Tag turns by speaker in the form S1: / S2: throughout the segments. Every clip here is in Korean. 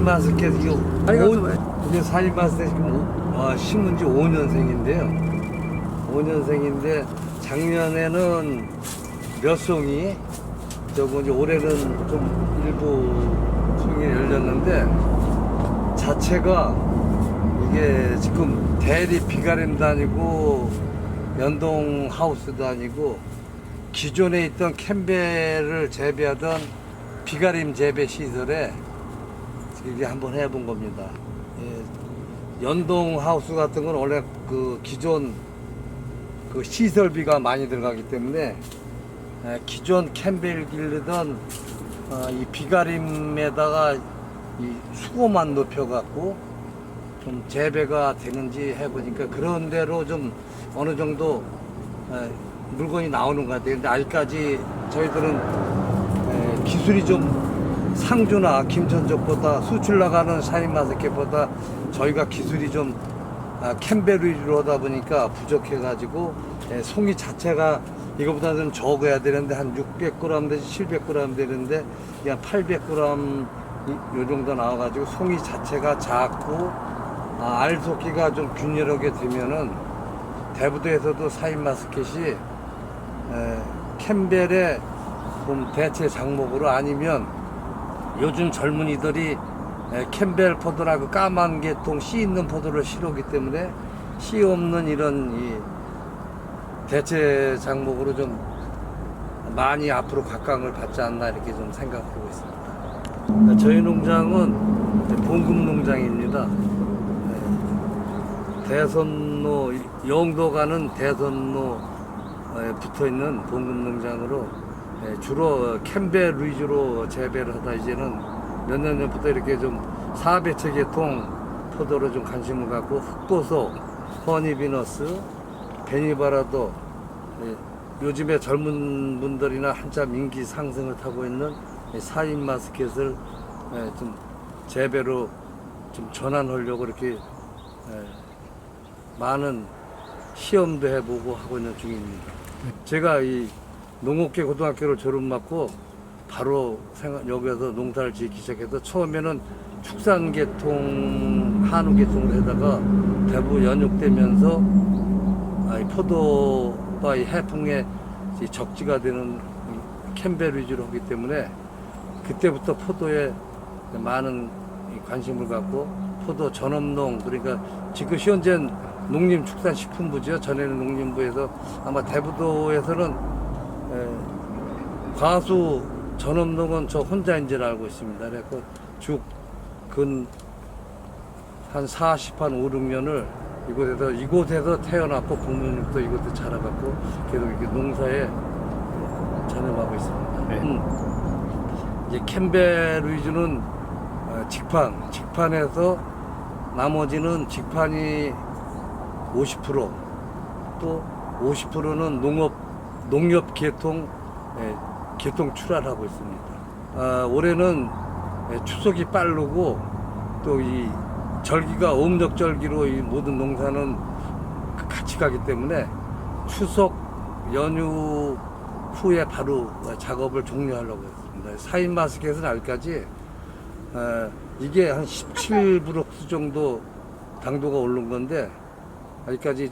S1: 샤인마스켓 이게 샤인마스켓 지금 심은 지 5년생인데요. 5년생인데 작년에는 몇 송이 저거 이제 올해는 좀 일부 송이 열렸는데 자체가 이게 지금 대리 비가림도 아니고 연동 하우스도 아니고 기존에 있던 캠벨을 재배하던 비가림 재배 시설에 이게 한번 해본 겁니다. 예, 연동 하우스 같은 건 원래 그 기존 그 시설비가 많이 들어가기 때문에 기존 캠벨 기르던 이 비가림에다가 이 수고만 높여갖고 좀 재배가 되는지 해보니까 그런 대로 좀 어느 정도 물건이 나오는 것 같아요. 근데 아직까지 저희들은 기술이 좀 상주나 김천적보다 수출 나가는 샤인마스켓보다 저희가 기술이 좀 캠벨 위주로 하다 보니까 부족해가지고 송이 자체가 이거보다는 적어야 되는데 한 600g 내지 700g 되는데 그냥 800g 요 정도 나와가지고 송이 자체가 작고 알 솟기가 좀 균일하게 되면은 대부도에서도 샤인마스켓이 캠벨의 좀 대체 작목으로 아니면 요즘 젊은이들이 캠벨 포도나 그 까만 계통 씨 있는 포도를 싫어하기 때문에 씨 없는 이런 이 대체 작목으로 좀 많이 앞으로 각광을 받지 않나 이렇게 좀 생각하고 있습니다. 저희 농장은 봉급 농장입니다. 대선로 영도 가는 대선로에 붙어있는 봉급 농장으로 주로 캠벨 위주로 재배를 하다 이제는 몇 년 전부터 이렇게 좀 사배체 계통 포도로 좀 관심을 갖고 흑보소, 허니비너스, 베니바라도 요즘에 젊은 분들이나 한참 인기 상승을 타고 있는 샤인마스켓을 좀 재배로 좀 전환하려고 이렇게 많은 시험도 해보고 하고 있는 중입니다. 제가 이 농업계 고등학교를 졸업받고 바로 여기서 농사를 짓기 시작해서 처음에는 축산계통, 한우계통을 해다가 대부분 연육되면서 포도가 해풍에 적지가 되는 캠벨 위주로 하기 때문에 그때부터 포도에 많은 관심을 갖고 포도 전업농, 그러니까 지금 현재 농림축산식품부죠. 전에는 농림부에서 아마 대부도에서는 과수 전업농은 저 혼자인 줄 알고 있습니다. 그래서 쭉 한 40, 한 5, 6년을 이곳에서 태어났고 부모님도 이곳에 자라갖고 계속 이렇게 농사에 전념하고 있습니다.
S2: 네.
S1: 이제 캠벨 위주는 직판에서 나머지는 직판이 50%, 또 50%는 농협 계통 출하하고 있습니다. 올해는 추석이 빠르고 또 이 절기가 음력절기로 이 모든 농사는 같이 가기 때문에 추석 연휴 후에 바로 작업을 종료하려고 했습니다. 샤인마스켓은 아직까지 이게 한 17브룩스 정도 당도가 오른 건데 아직까지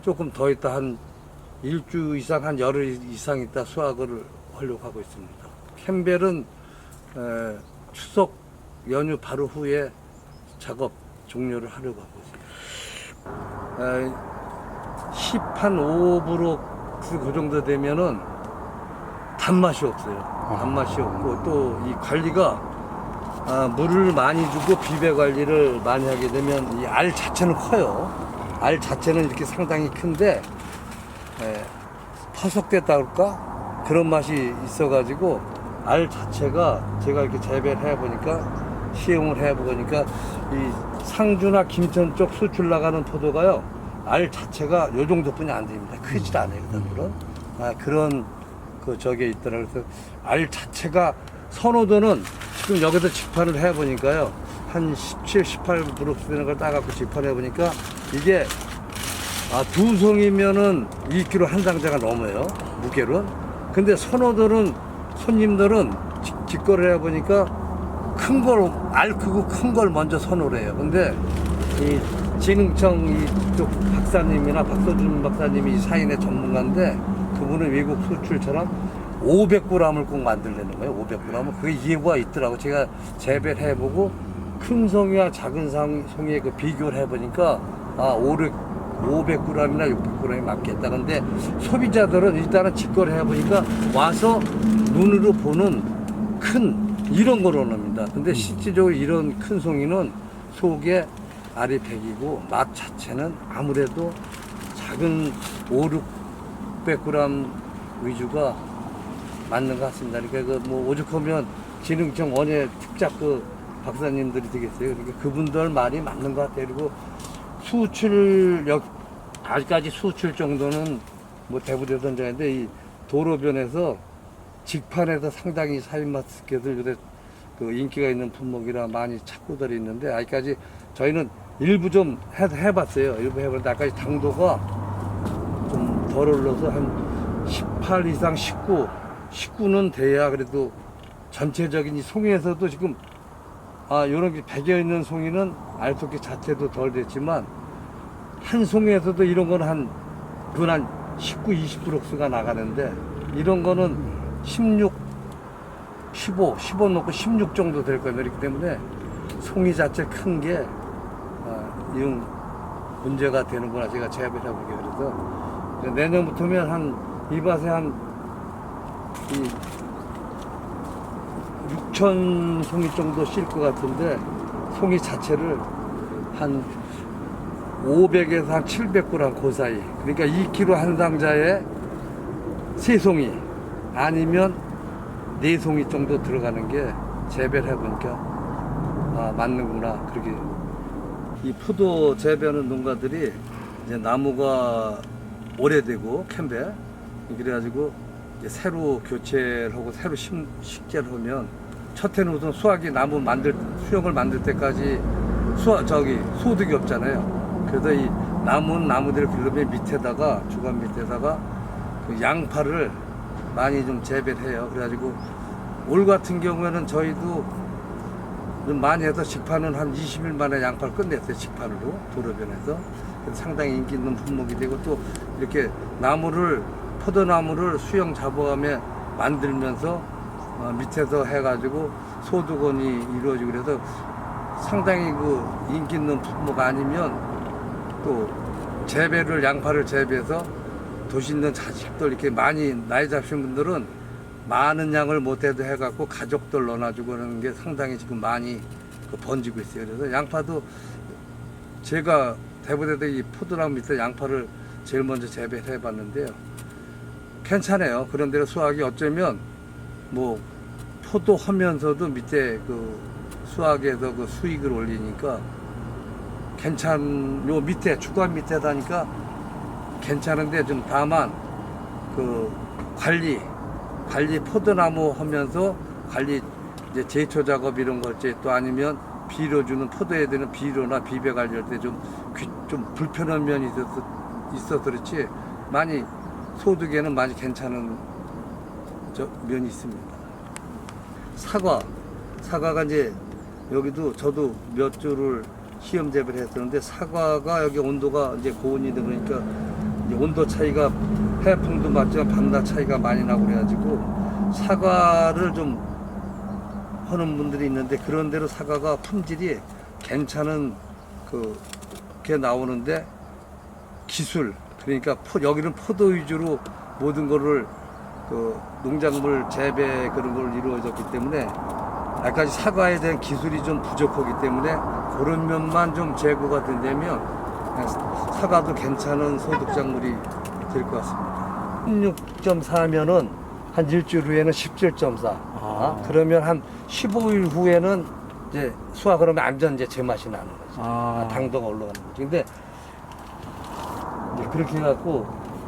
S1: 조금 더 있다 한 일주 이상, 한 열흘 이상 있다 수확을 하려고 하고 있습니다. 캠벨은 추석 연휴 바로 후에 작업 종료를 하려고 하고 있습니다. 10, 한 5브룩스 그 정도 되면은 단맛이 없어요. 단맛이 없고 또 이 관리가 물을 많이 주고 비배 관리를 많이 하게 되면 이 알 자체는 커요. 알 자체는 이렇게 상당히 큰데 파석됐다 그럴까? 그런 맛이 있어가지고 알 자체가 제가 이렇게 재배를 해보니까 시험을 해보니까 이 상주나 김천 쪽 수출 나가는 포도가요 알 자체가 요 정도뿐이 안 됩니다. 크질 않아요. 그런 저게 있더라고요. 그래서 알 자체가 선호도는 지금 여기서 직판을 해보니까요 한 17, 18브룩스 되는 걸 따갖고 직판해 보니까 이게 두 송이면은 2kg 한 상자가 넘어요, 무게로. 근데 선호도는 손님들은 직거래를 해보니까 큰 걸, 알 크고 큰 걸 먼저 선호를 해요. 근데 이 진흥청 이쪽 박사님이나 박서준 박사님이 사인의 전문가인데 그분은 외국 수출처럼 500g을 꼭 만들려는 거예요. 500g을. 그게 이유가 있더라고. 제가 재배를 해보고 큰 송이와 작은 송이의 그 비교를 해보니까 500g이나 600g이 맞겠다. 근데 소비자들은 일단은 직거래 해보니까 와서 눈으로 보는 큰 이런 걸 원합니다. 근데 실질적으로 이런 큰 송이는 속에 알이 100이고 맛 자체는 아무래도 작은 500g 위주가 맞는 것 같습니다. 그러니까 뭐 오죽하면 진흥청 원예 특작 박사님들이 되겠어요. 그러니까 그분들 말이 맞는 것 같아요. 그리고 아직까지 수출 정도는 뭐 대부대선 자인데 이 도로변에서 직판에서 상당히 샤인머스켓을 요새 그 인기가 있는 품목이라 많이 찾고들 있는데 아직까지 저희는 일부 좀 해봤어요. 일부 해봤는데 아직까지 당도가 좀 덜 올라서 한 18 이상 19는 돼야 그래도 전체적인 이 송이에서도 지금 요런 게 배겨 있는 송이는 알속기 자체도 덜 됐지만 한 송이에서도 이런 거는 그건 한 19, 20%가 나가는데 이런 거는 16, 15 놓고 16 정도 될 거예요. 그렇기 때문에 송이 자체 큰 게 이런 문제가 되는구나. 제가 재배를 해보게 그래서 내년부터면 이 밭에 한 6천 송이 정도 실 것 같은데 송이 자체를 한 500에서 한 700g 그 사이. 그러니까 2kg 한 상자에 3송이 아니면 4송이 정도 들어가는 게 재배를 해보니까 맞는구나. 그렇게 이 포도 재배하는 농가들이 이제 나무가 오래되고 캠벨 그래가지고 이제 새로 교체를 하고 새로 식재를 하면 첫 해는 우선 수확이 수영을 만들 때까지 소득이 없잖아요. 그래서 이 나무들을 기르면 밑에다가 주간 밑에다가 그 양파를 많이 좀 재배를 해요. 그래가지고 올 같은 경우에는 저희도 좀 많이 해서 직판은 한 20일 만에 양파를 끝냈어요. 직판으로 도로변에서. 그래서 상당히 인기 있는 품목이 되고 또 이렇게 포도나무를 수영 잡아가며 만들면서 밑에서 해가지고 소득원이 이루어지고 그래서 상당히 그 인기 있는 품목 아니면 또 양파를 재배해서 도시 있는 자식들 이렇게 많이 나이 잡으신 분들은 많은 양을 못해도 해갖고 가족들 넣어놔주고 그러는 게 상당히 지금 많이 번지고 있어요. 그래서 양파도 제가 대부대도 이 포도나무 밑에 양파를 제일 먼저 재배를 해봤는데요. 괜찮아요. 그런데 수확이 어쩌면 뭐 포도 하면서도 밑에 그 수확에서 그 수익을 올리니까 요 밑에 주간 밑에다니까 괜찮은데 좀 다만 그 관리 포도나무 하면서 이제 제초 작업 이런 걸지 또 아니면 비료 주는 포도에 되는 비료나 비배 관리할 때 좀 불편한 면이 있어서 그렇지 많이 소득에는 많이 괜찮은 면이 있습니다. 사과가 이제 여기도 저도 몇 주를 시험 재배를 했었는데 사과가 여기 온도가 이제 고온이 되니까 이제 온도 차이가 해풍도 맞지만 밤낮 차이가 많이 나고 그래가지고 사과를 좀 하는 분들이 있는데 그런 대로 사과가 품질이 괜찮은 게 나오는데 기술 그러니까 여기는 포도 위주로 모든 거를 농작물 재배 그런 걸 이루어졌기 때문에 아직까지 사과에 대한 기술이 좀 부족하기 때문에 그런 면만 좀 제고가 된다면 사과도 괜찮은 소득작물이 될 것 같습니다. 16.4면은 한 일주일 후에는 17.4. 그러면 한 15일 후에는 이제 수확을 하면 완전 이제 제맛이 나는 거지. 당도가 올라가는 거지. 근데 이제 그렇게 해갖고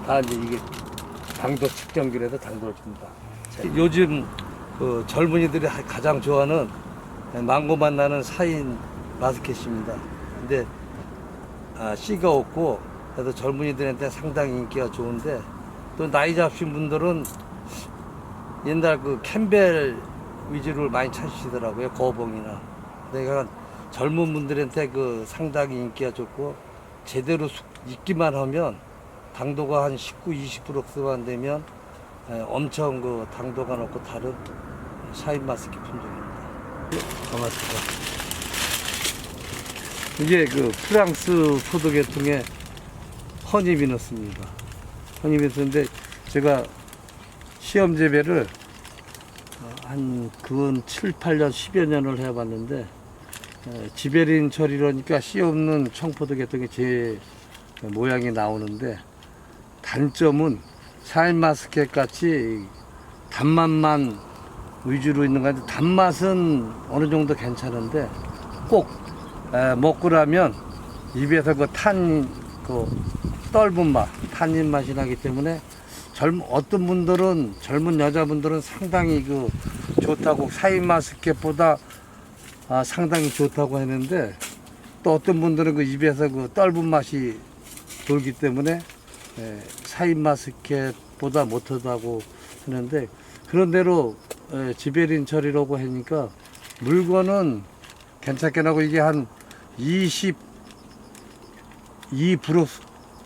S1: 다 이제 이게 당도 측정기로 해서 당도를 줍니다. 요즘 그 젊은이들이 가장 좋아하는 망고맛 나는 사인 마스켓입니다. 근데 씨가 없고 그래서 젊은이들한테 상당히 인기가 좋은데 또 나이 잡으신 분들은 옛날 그 캠벨 위주를 많이 찾으시더라고요. 거봉이나. 내가 젊은 분들한테 그 상당히 인기가 좋고 제대로 익기만 하면 당도가 한 19, 20%만 되면 엄청 그 당도가 높고 다른 샤인 마스키 품종입니다. 고맙습니다. 이게 그 프랑스 포도 계통의 허니비너스입니다. 허니비너스인데 제가 시험 재배를 한 근 7, 8년, 10여 년을 해봤는데 지베린 처리라니까 씨 없는 청포도 계통의 제 모양이 나오는데 단점은 샤인마스켓 같이 단맛만 위주로 있는 건데 단맛은 어느 정도 괜찮은데 꼭 먹고 나면 입에서 그 떫은 맛, 탄닌 맛이 나기 때문에 어떤 분들은 젊은 여자분들은 상당히 그 좋다고 샤인마스켓보다 상당히 좋다고 했는데 또 어떤 분들은 그 입에서 그 떫은 맛이 돌기 때문에 샤인마스켓보다 못하다고 하는데 그런 대로 지베린 처리라고 하니까 물건은 괜찮게 나고 이게 한 22%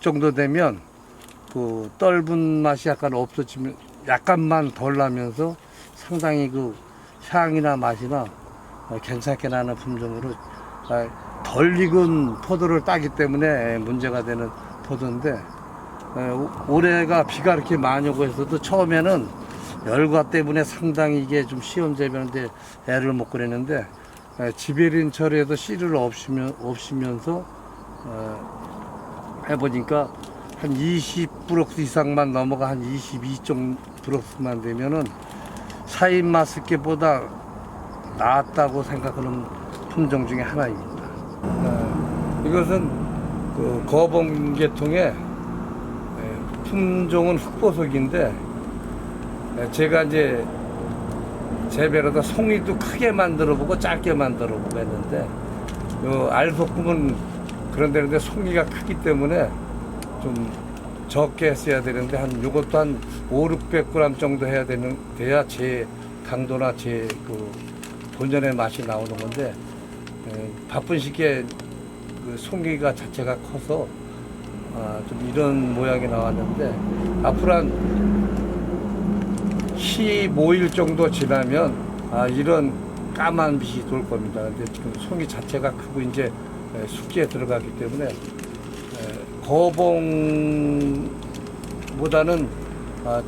S1: 정도 되면 그 떫은 맛이 약간 없어지면 약간만 덜 나면서 상당히 그 향이나 맛이나 괜찮게 나는 품종으로 덜 익은 포도를 따기 때문에 문제가 되는 포도인데 올해가 비가 이렇게 많이 오고 해서도 처음에는 열과 때문에 상당히 이게 좀 시험 재배하는데 애를 먹고 그랬는데 지베린 처리에도 씨를 없이면서 해보니까 한 20% 이상만 넘어가 한 22%만 되면은 샤인마스켓보다 낫다고 생각하는 품종 중에 하나입니다. 이것은 그 거봉 계통의 품종은 흑보석인데 제가 이제 재배로다 송이도 크게 만들어보고 짧게 만들어보고 했는데 알속금은 그런 데는데 송이가 크기 때문에 좀 적게 써야 되는데 한 요것도 한 5, 600g 정도 돼야 제 강도나 제 그 본연의 맛이 나오는 건데 바쁜 시기에 그 송이가 자체가 커서 좀 이런 모양이 나왔는데 앞으로 한 15일 정도 지나면 이런 까만 빛이 돌 겁니다. 근데 지금 송이 자체가 크고 이제 숙기에 들어가기 때문에 거봉보다는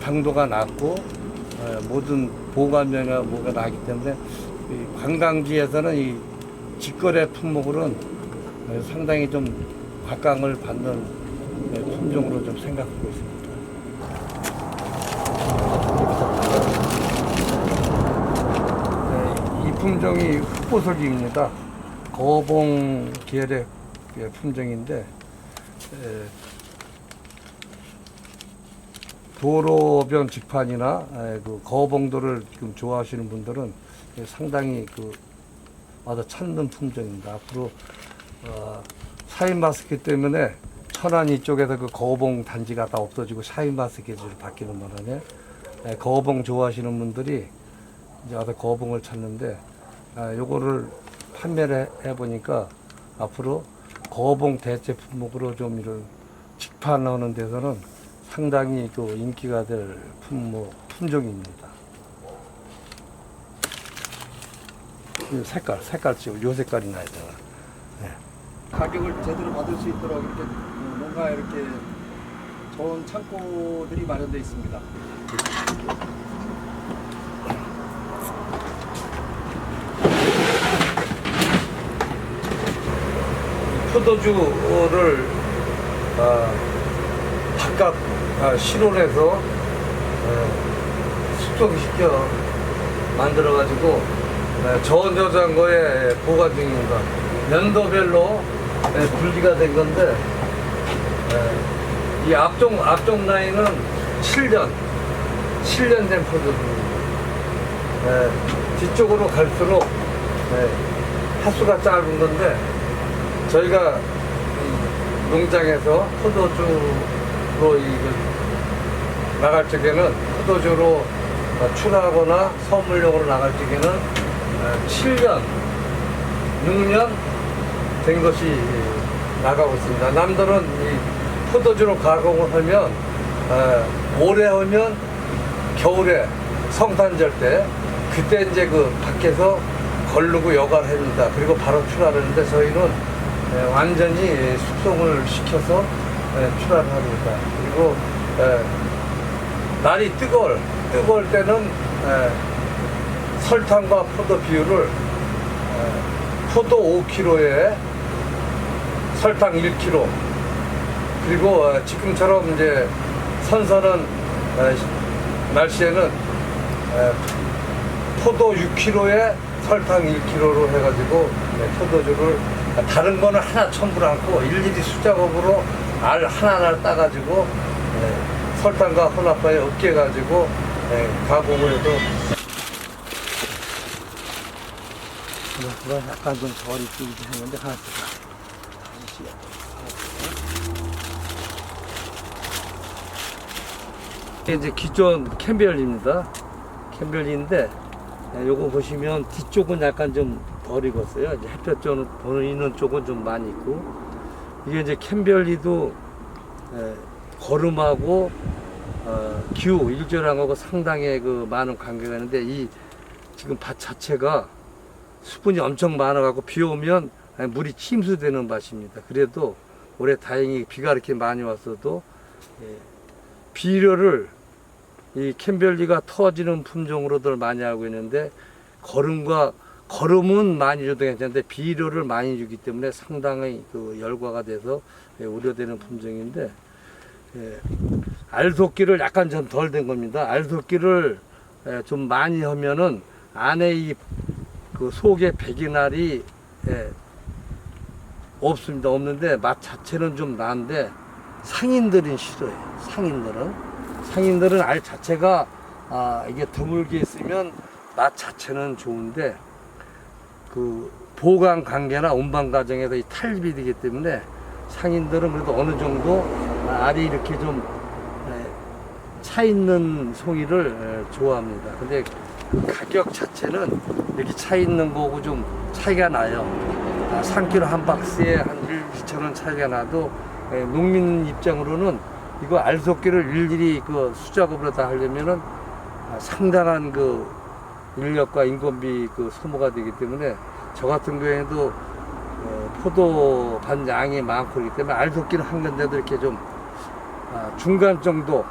S1: 당도가 낮고 모든 보관면이나 뭐가 나기 때문에 관광지에서는 이 직거래 품목으로는 상당히 좀 각광을 받는 품종으로 좀 생각하고 있습니다. 이 품종이 흑보석입니다. 거봉 계열의 품종인데 도로변 직판이나 그 거봉도를 지금 좋아하시는 분들은 상당히 와서 찾는 품종입니다. 앞으로 샤인마스켓 때문에 천안 이쪽에서 그 거봉 단지가 다 없어지고 샤인마스켓으로 바뀌는 바람에 거봉 좋아하시는 분들이 이제 와서 거봉을 찾는데 요거를 판매를 해보니까 앞으로 거봉 대체 품목으로 좀 이런 직판하는 데서는 상당히 그 인기가 될 품종입니다. 이 색깔 지금 요 색깔이 나야 되나. 네.
S2: 가격을 제대로 받을 수 있도록 이렇게 뭔가 이렇게 좋은 창고들이 마련되어 있습니다.
S1: 포도주를 바깥 실온에서 숙성시켜 만들어가지고 저온저장고에 보관 중입니다. 연도별로 분리가 된 건데 이 앞쪽 라인은 7년 된 포도주입니다. 뒤쪽으로 갈수록 하수가 짧은 건데 저희가 농장에서 포도주로 나갈 적에는 포도주로 출하하거나 선물용으로 나갈 적에는 7년, 6년 된 것이 나가고 있습니다. 남들은 이 포도주로 가공을 하면 올해 하면 겨울에 성탄절 때 그때 이제 그 밖에서 걸르고 여과합니다. 그리고 바로 출하를 하는데 저희는 완전히 숙성을 시켜서 출하를 합니다. 그리고 날이 뜨거울 때는 설탕과 포도 비율을 포도 5kg에 설탕 1kg, 그리고 지금처럼 이제 선선한 날씨에는 포도 6kg에 설탕 1kg로 해가지고 포도주를, 다른 거는 하나 첨부를 않고 일일이 수작업으로 알 하나하나 따가지고 설탕과 혼합하에 으깨가지고 가공을 해서.
S2: 이거 약간 좀 덜 익히긴 했는데 하나씩.
S1: 이게 이제 기존 캠벨입니다. 캠벨인데 요거 보시면 뒤쪽은 약간 좀 덜 익었어요. 이제 햇볕 보이는 쪽은 좀 많이 있고, 이게 이제 캠벨리도 거름하고 기후 일조량하고 상당히 그 많은 관계가 있는데, 이 지금 밭 자체가 수분이 엄청 많아갖고 비 오면 물이 침수되는 밭입니다. 그래도 올해 다행히 비가 이렇게 많이 왔어도 비료를 이 캠벨리가 터지는 품종으로들 많이 하고 있는데, 거름은 많이 줘도 괜찮은데 비료를 많이 주기 때문에 상당히 그 열과가 돼서 우려되는 품종인데, 알속기를 약간 좀 덜 된 겁니다. 알속기를 좀 많이 하면은 안에 이 그 속에 백이날이 없는데 맛 자체는 좀 나은데 상인들은 싫어해요. 상인들은 알 자체가 이게 드물게 있으면 맛 자체는 좋은데, 그 보관 관계나 운반 과정에서 이 탈입이 되기 때문에 상인들은 그래도 어느 정도 알이 이렇게 좀 차 있는 송이를 좋아합니다. 근데 그 가격 자체는 이렇게 차 있는 거고 좀 차이가 나요. 3kg 한 박스에 한 1~2천 차이가 나도 농민 입장으로는 이거 알속기를 일일이 그 수작업으로 다 하려면은 상당한 그 인력과 인건비 그 소모가 되기 때문에, 저 같은 경우에도 포도 반양이 많고 그렇기 때문에 알속기를 한 건데도 이렇게 좀 중간 정도,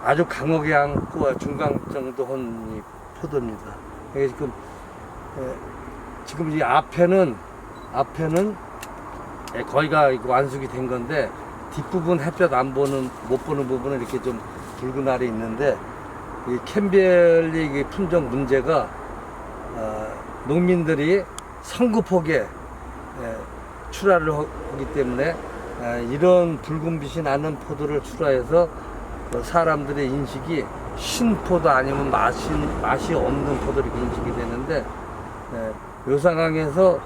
S1: 아주 강하게 않고 중간 정도 한 이 포도입니다. 지금 이 앞에는 거의가 완숙이 된 건데, 뒷부분 햇볕 못 보는 부분은 이렇게 좀 붉은 알이 있는데, 이 캠벨리 품종 문제가 농민들이 성급하게 출하를 하기 때문에 이런 붉은 빛이 나는 포도를 출하해서 사람들의 인식이 신포도 아니면 맛이 없는 포도로 인식이 되는데, 이 상황에서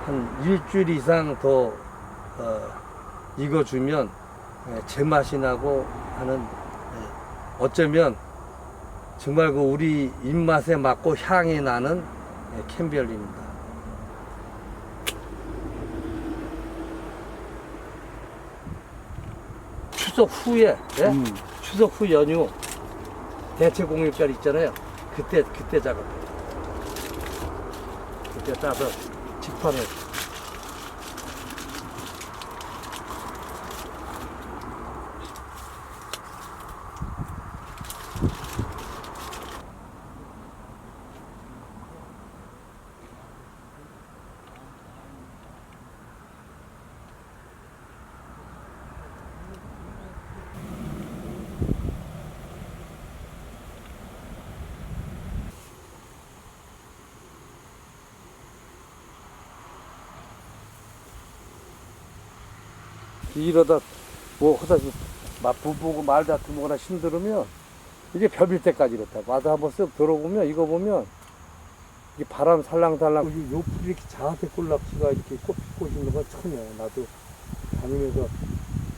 S1: 한 일주일 이상 더 익어주면 제맛이 나고 하는, 어쩌면 정말 그 우리 입맛에 맞고 향이 나는 캠벨리입니다. 추석 후에, 추석 후 연휴 대체 공휴일날 있잖아요. 그때 작업해요. 그때 따서 직판을. 이러다 뭐 하다 맛보고 말 다투거나 힘들으면 이게 별일 때까지 이렇다고. 와서 한번 쓱 들어보면, 이거 보면 이게 바람 살랑살랑, 요 풀이 이렇게 자색 꼴락지가 이렇게 꽃 있는 건 처음이야. 나도 다니면서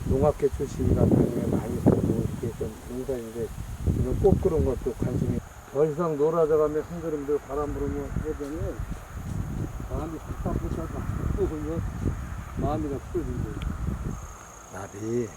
S1: 농학계 출신이라 다니면 많이 보고 이렇게 좀 농사인데, 이런 꽃 그런 것도 관심이 더 이상 놀아져가면 한그림들 바람 불으면 그러더니 마음이 답답해서 마음이 다 풀어진대. 나비